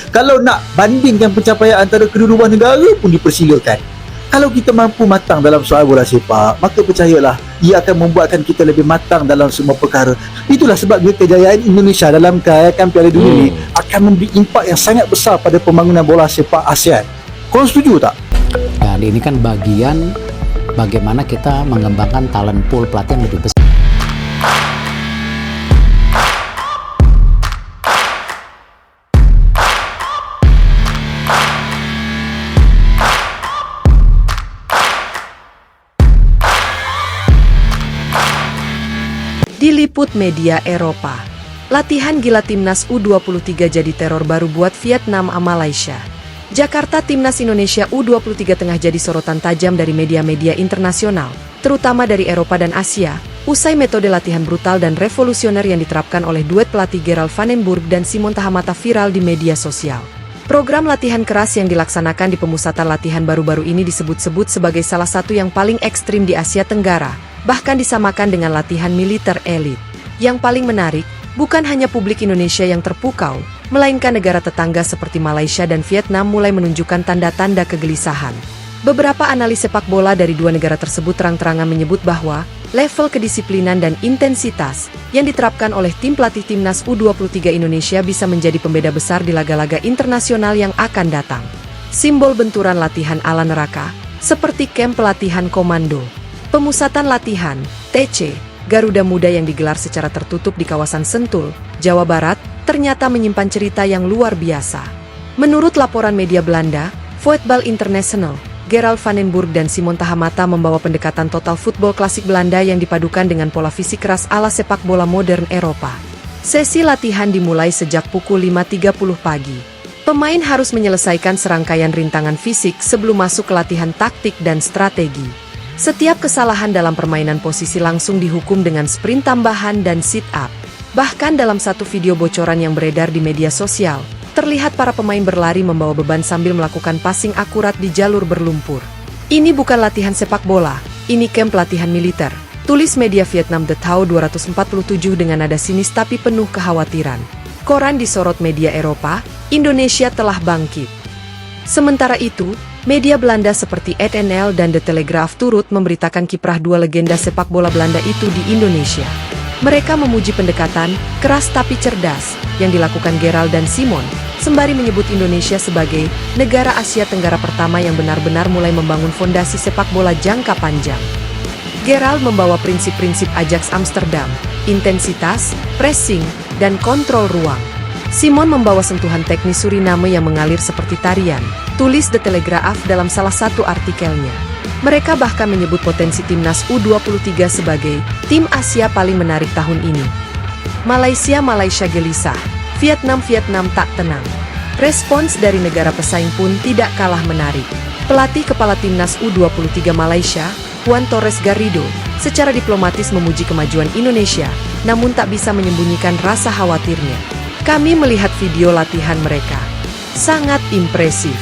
Kalau nak bandingkan pencapaian antara kedua-dua negara pun dipersilakan. Kalau kita mampu matang dalam soal bola sepak, maka percayalah, ia akan membuatkan kita lebih matang dalam semua perkara. Itulah sebabnya kejayaan Indonesia dalam kelayakan Piala Dunia ni akan memberi impak yang sangat besar pada pembangunan bola sepak ASEAN. Korang setuju tak? Dan ini kan bagian bagaimana kita mengembangkan talent pool pelatih yang lebih besar. Diliput media Eropa, latihan gila timnas U23 jadi teror baru buat Vietnam sama Malaysia. Jakarta timnas Indonesia U23 tengah jadi sorotan tajam dari media-media internasional, terutama dari Eropa dan Asia, usai metode latihan brutal dan revolusioner yang diterapkan oleh duet pelatih Gerald van den Burg dan Simon Tahamata viral di media sosial. Program latihan keras yang dilaksanakan di pemusatan latihan baru-baru ini disebut-sebut sebagai salah satu yang paling ekstrim di Asia Tenggara, bahkan disamakan dengan latihan militer elit. Yang paling menarik, bukan hanya publik Indonesia yang terpukau, melainkan negara tetangga seperti Malaysia dan Vietnam mulai menunjukkan tanda-tanda kegelisahan. Beberapa analis sepak bola dari dua negara tersebut terang-terangan menyebut bahwa level kedisiplinan dan intensitas yang diterapkan oleh tim pelatih timnas U23 Indonesia bisa menjadi pembeda besar di laga-laga internasional yang akan datang. Simbol benturan latihan ala neraka, seperti kamp pelatihan komando. Pemusatan latihan, TC, Garuda Muda yang digelar secara tertutup di kawasan Sentul, Jawa Barat, ternyata menyimpan cerita yang luar biasa. Menurut laporan media Belanda, Voetbal International, Gerald van den Burg dan Simon Tahamata membawa pendekatan total football klasik Belanda yang dipadukan dengan pola fisik keras ala sepak bola modern Eropa. Sesi latihan dimulai sejak pukul 5.30 pagi. Pemain harus menyelesaikan serangkaian rintangan fisik sebelum masuk ke latihan taktik dan strategi. Setiap kesalahan dalam permainan posisi langsung dihukum dengan sprint tambahan dan sit-up. Bahkan dalam satu video bocoran yang beredar di media sosial, terlihat para pemain berlari membawa beban sambil melakukan passing akurat di jalur berlumpur. Ini bukan latihan sepak bola, ini kamp latihan militer, tulis media Vietnam The Tao 247 dengan nada sinis tapi penuh kekhawatiran. Koran disorot media Eropa, Indonesia telah bangkit. Sementara itu, media Belanda seperti ETNL dan The Telegraph turut memberitakan kiprah dua legenda sepak bola Belanda itu di Indonesia. Mereka memuji pendekatan, keras tapi cerdas, yang dilakukan Gerald dan Simon, sembari menyebut Indonesia sebagai negara Asia Tenggara pertama yang benar-benar mulai membangun fondasi sepak bola jangka panjang. Gerald membawa prinsip-prinsip Ajax Amsterdam, intensitas, pressing, dan kontrol ruang. Simon membawa sentuhan teknis Suriname yang mengalir seperti tarian, tulis The Telegraph dalam salah satu artikelnya. Mereka bahkan menyebut potensi timnas U23 sebagai tim Asia paling menarik tahun ini. Malaysia gelisah, Vietnam tak tenang. Respons dari negara pesaing pun tidak kalah menarik. Pelatih kepala timnas U23 Malaysia, Juan Torres Garrido, secara diplomatis memuji kemajuan Indonesia, namun tak bisa menyembunyikan rasa khawatirnya. Kami melihat video latihan mereka. Sangat impresif.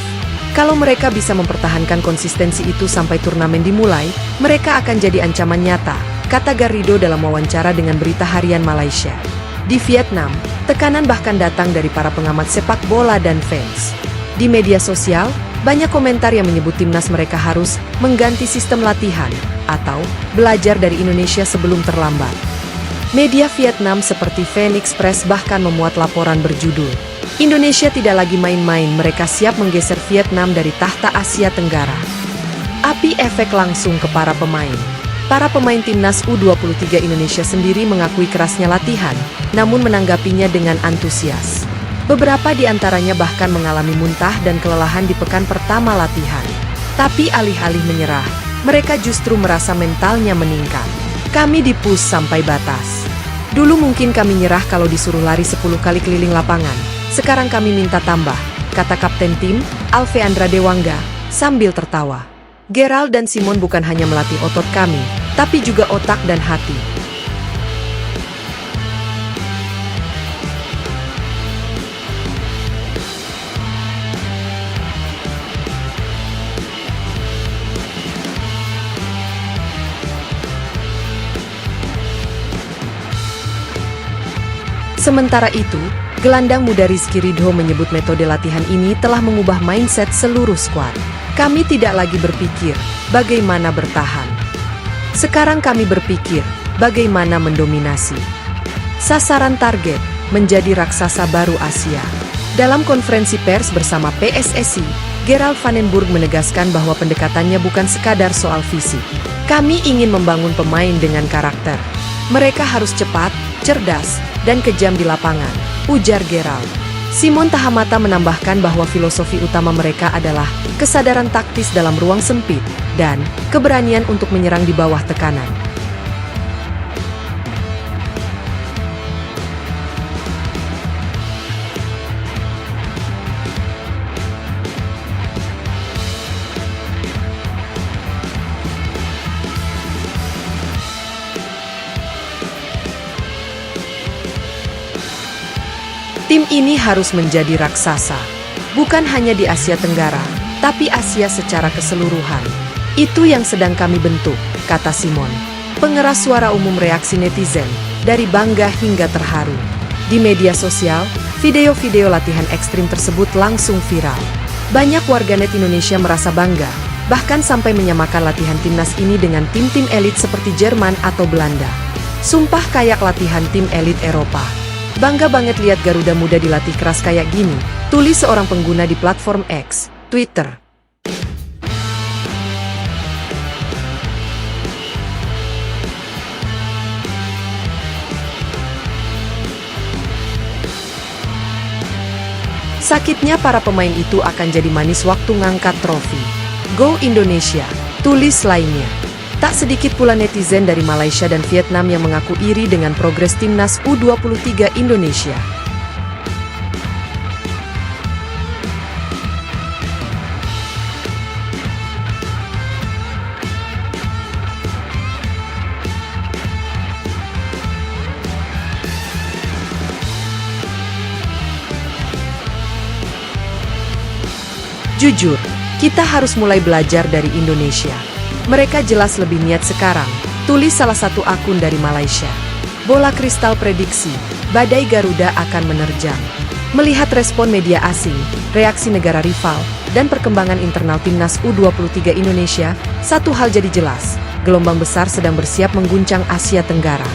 Kalau mereka bisa mempertahankan konsistensi itu sampai turnamen dimulai, mereka akan jadi ancaman nyata, kata Garrido dalam wawancara dengan berita harian Malaysia. Di Vietnam, tekanan bahkan datang dari para pengamat sepak bola dan fans. Di media sosial, banyak komentar yang menyebut timnas mereka harus mengganti sistem latihan atau belajar dari Indonesia sebelum terlambat. Media Vietnam seperti Phoenix Press bahkan memuat laporan berjudul Indonesia tidak lagi main-main, mereka siap menggeser Vietnam dari tahta Asia Tenggara. Api efek langsung ke para pemain. Para pemain timnas U23 Indonesia sendiri mengakui kerasnya latihan, namun menanggapinya dengan antusias. Beberapa di antaranya bahkan mengalami muntah dan kelelahan di pekan pertama latihan. Tapi alih-alih menyerah, mereka justru merasa mentalnya meningkat. Kami di-push sampai batas. Dulu mungkin kami nyerah kalau disuruh lari 10 kali keliling lapangan. Sekarang kami minta tambah, kata Kapten Tim, Alveandra Dewangga, sambil tertawa. Gerald dan Simon bukan hanya melatih otot kami, tapi juga otak dan hati. Sementara itu, Gelandang muda Rizky Ridho menyebut metode latihan ini telah mengubah mindset seluruh skuad. Kami tidak lagi berpikir bagaimana bertahan. Sekarang kami berpikir bagaimana mendominasi. Sasaran target menjadi raksasa baru Asia. Dalam konferensi pers bersama PSSI, Gerald Vandenburg menegaskan bahwa pendekatannya bukan sekadar soal fisik. Kami ingin membangun pemain dengan karakter. Mereka harus cepat, cerdas, dan kejam di lapangan, ujar Gerald. Simon Tahamata menambahkan bahwa filosofi utama mereka adalah kesadaran taktis dalam ruang sempit dan keberanian untuk menyerang di bawah tekanan. Tim ini harus menjadi raksasa, bukan hanya di Asia Tenggara, tapi Asia secara keseluruhan. Itu yang sedang kami bentuk, kata Simon. Pengeras suara umum reaksi netizen, dari bangga hingga terharu. Di media sosial, video-video latihan ekstrim tersebut langsung viral. Banyak warganet Indonesia merasa bangga, bahkan sampai menyamakan latihan timnas ini dengan tim-tim elit seperti Jerman atau Belanda. Sumpah kayak latihan tim elit Eropa. Bangga banget lihat Garuda Muda dilatih keras kayak gini, tulis seorang pengguna di platform X, Twitter. Sakitnya para pemain itu akan jadi manis waktu ngangkat trofi. Go Indonesia, tulis lainnya. Tak sedikit pula netizen dari Malaysia dan Vietnam yang mengaku iri dengan progres timnas U23 Indonesia. Jujur, kita harus mulai belajar dari Indonesia. Mereka jelas lebih niat sekarang, tulis salah satu akun dari Malaysia. Bola kristal prediksi, badai Garuda akan menerjang. Melihat respon media asing, reaksi negara rival, dan perkembangan internal timnas U23 Indonesia, satu hal jadi jelas, gelombang besar sedang bersiap mengguncang Asia Tenggara.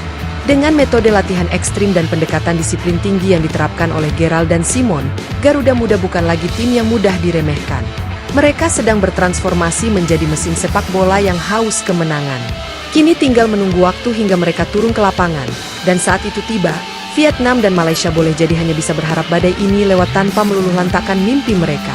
Dengan metode latihan ekstrim dan pendekatan disiplin tinggi yang diterapkan oleh Gerald dan Simon, Garuda Muda bukan lagi tim yang mudah diremehkan. Mereka sedang bertransformasi menjadi mesin sepak bola yang haus kemenangan. Kini tinggal menunggu waktu hingga mereka turun ke lapangan. Dan saat itu tiba, Vietnam dan Malaysia boleh jadi hanya bisa berharap badai ini lewat tanpa meluluh lantakkan mimpi mereka.